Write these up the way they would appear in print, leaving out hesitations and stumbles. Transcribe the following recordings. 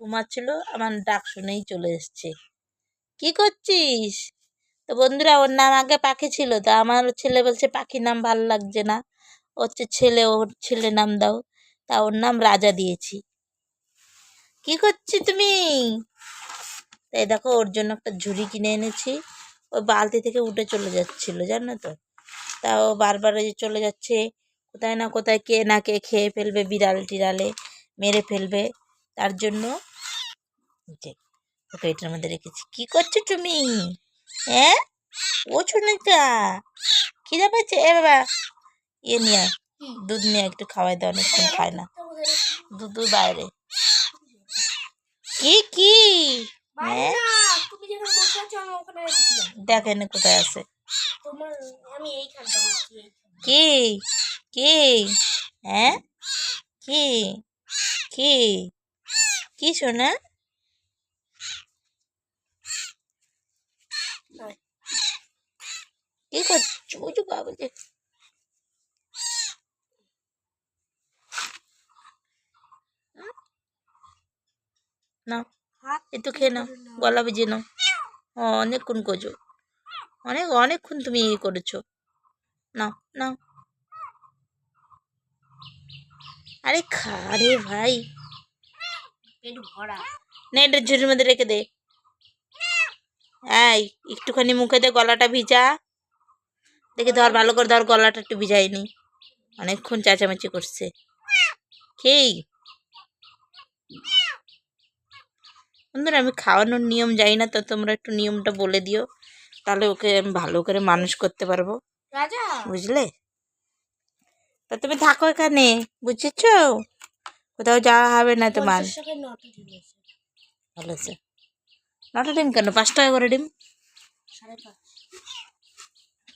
ঘুমাচ্ছিল, আমার ডাক শুনেই চলে এসছে। কি করছিস? তো বন্ধুরা, ওর নাম আগে পাখি ছিল, তা আমার ছেলে বলছে পাখির নাম ভাল লাগছে না, হচ্ছে ছেলে, ওর ছেলে নাম দাও, তা ওর নাম রাজা দিয়েছি। কি করছি তুমি? তাই দেখো, ওর জন্য একটা ঝুড়ি কিনে এনেছি। ওই বালতি থেকে উঠে চলে যাচ্ছিল, জানো তো। তা ও বারবার ওই যে চলে যাচ্ছে, কোথায় না কোথায় কে না কে খেয়ে ফেলবে, বিড়াল টিড়ালে মেরে ফেলবে, তার জন্য যে ওকে এটার মধ্যে রেখেছি। কি করছো তুমি? হ্যাঁ, ও শুনেছা খিদে পাচ্ছে? এ বাবা, ইয়ে নিয়ে আয়, দুধ নিয়ে একটু খাওয়াই দাও, অনেকক্ষণ খায় না দুধ বাইরে। কি কি? হ্যাঁ, দেখেন কোথায় আছে। কি কি? হ্যাঁ, কি কি কি শোনা? কি করছো? ওই যে বাবা যে, নাও একটু খেয়ে নাও, গলা ভিজিয়ে নাও। অনেকক্ষণ করছো, অনেকক্ষণ তুমি ইয়ে করেছো। নাও নাও, আরে খা রে ভাই, পেট ভরা না, এটা ঝুড়ির মধ্যে রেখে দে। এই একটুখানি মুখে দে, গলাটা ভিজা দেখি, ধর ভালো করে ধর, গলাটা একটু ভিজাইনি, অনেকক্ষণ চেঁচামেচি করছে। খেই বন্ধুরা, আমি খাওয়ানোর নিয়ম জানি না, তো তোমরা একটু নিয়মটা বলে দিও, তাহলে ওকে আমি ভালো করে মানুষ করতে পারবো, বুঝলে। তা তুমি থাকো এখানে, বুঝেছো, কোথাও যাওয়া হবে না তোমার। ভালো আছে। 9টা ডিম কেন? 5 টাকা করে ডিম।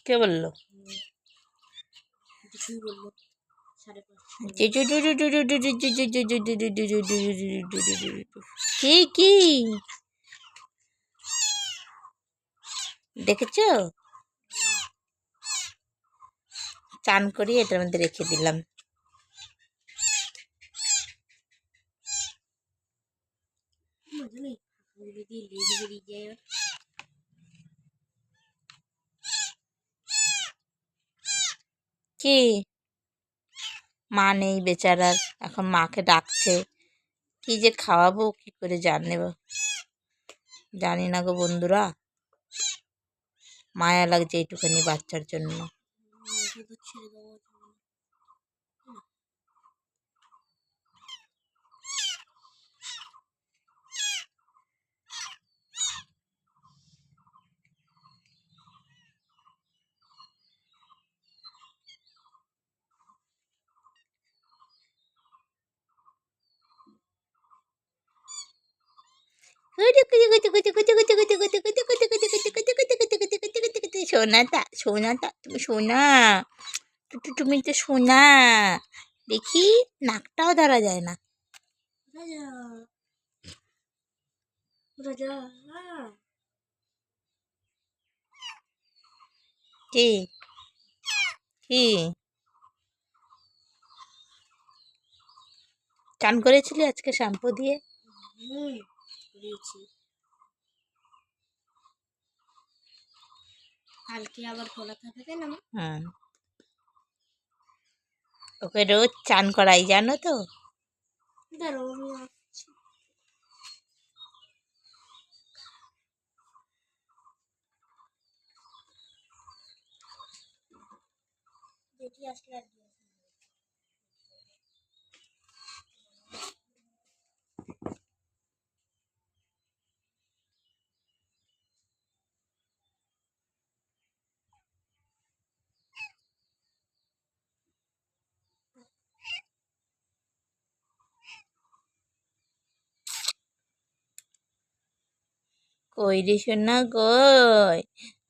কে বললো? কি কি দেখেছো? চান করি এটার মধ্যে রেখে দিলাম। কি? মা নেই বেচারার, এখন মাকে ডাকছে, কি যে খাওয়াবো, কি করে জানি না গো বন্ধুরা, মায়া লাগছে এইটুখানি বাচ্চার জন্য। সোনাটা, সোনাটা, তুমি সোনা, তুমি তো সোনা। দেখি, নাকটাও ধরা যায় না। কি কি চান করেছিলি আজকে শ্যাম্পু দিয়ে? কালকে আবার খোলা থাকে না। ওকে রোজ চান করাই, জানো তো। কই রে সোনা, কই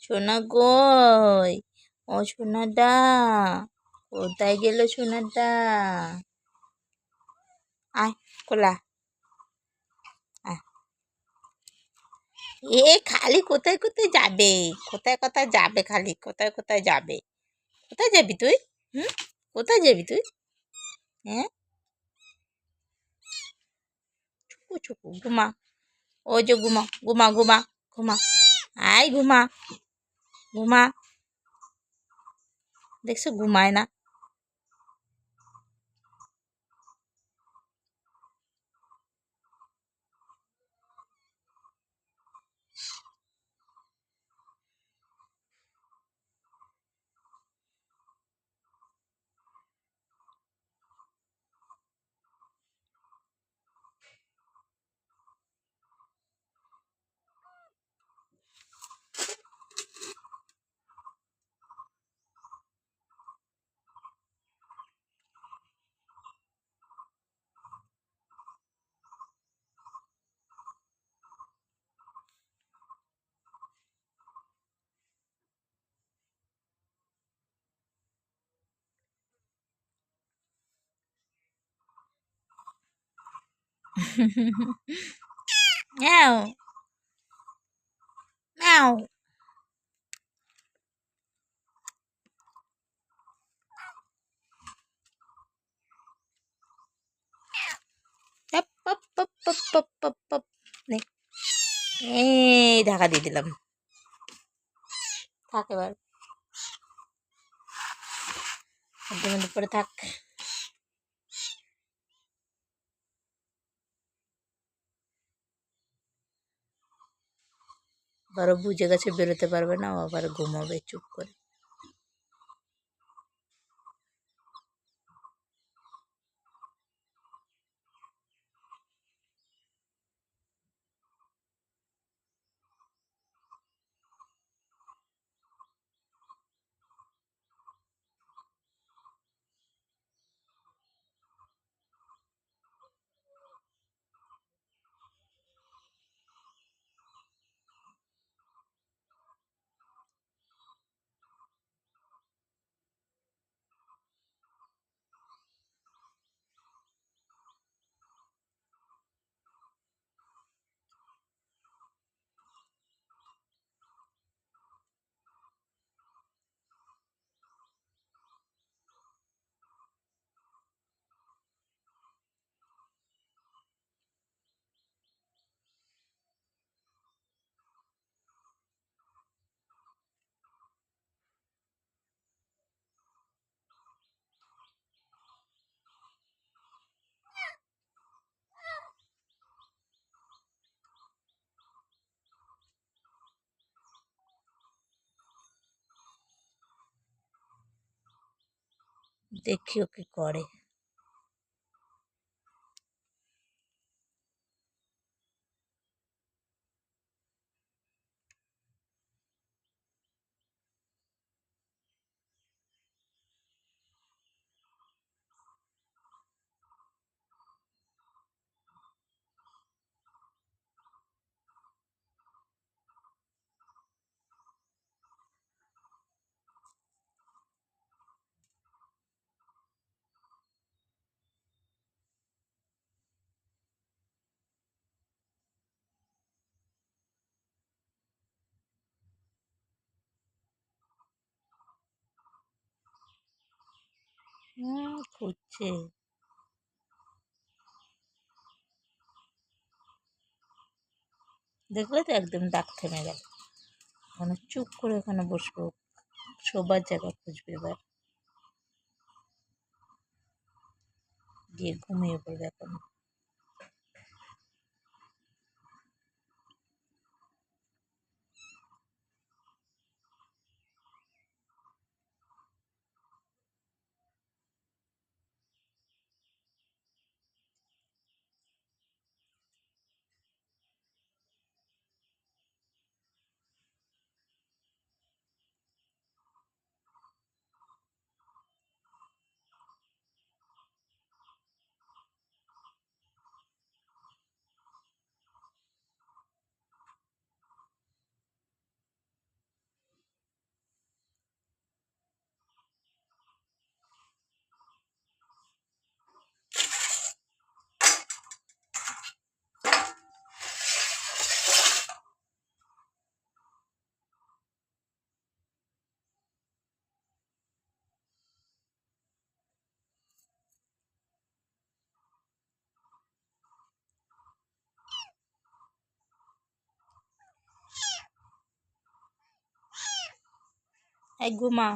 সোনা, কই ও সোনাটা, কোথায় গেল সোনাটা? আয় কোলা, আয়। এ খালি কোথায় কোথায় যাবে, কোথায় কোথায় যাবে, খালি কোথায় কোথায় যাবে। কোথায় যাবি তুই? হুম, কোথায় যাবি তুই? হ্যাঁ, চুকু ঘুমা। ওই যে ঘুমা ঘুমা ঘুমা ঘুমা। আই ঘুমা ঘুমা। দেখছো ঘুমায় না। ম্যাও ম্যাও। পপ পপ পপ পপ পপ পপ পপ। নে, এই ঢাকা দিয়ে দিলাম। থাক এবার, একদম উপরে থাক। আবারও বুঝে গেছে বেরোতে পারবে না, ও আবার ঘুমাবে চুপ করে। দেখি ও কি করে। খুঁজছে। দেখলে তো একদম ডাক থেমে গেল। ওখানে চুপ করে ওখানে বসবো, শোবার জায়গা খুঁজবে এবার, গিয়ে ঘুমিয়ে পড়বে এখন। এই ঘুমা।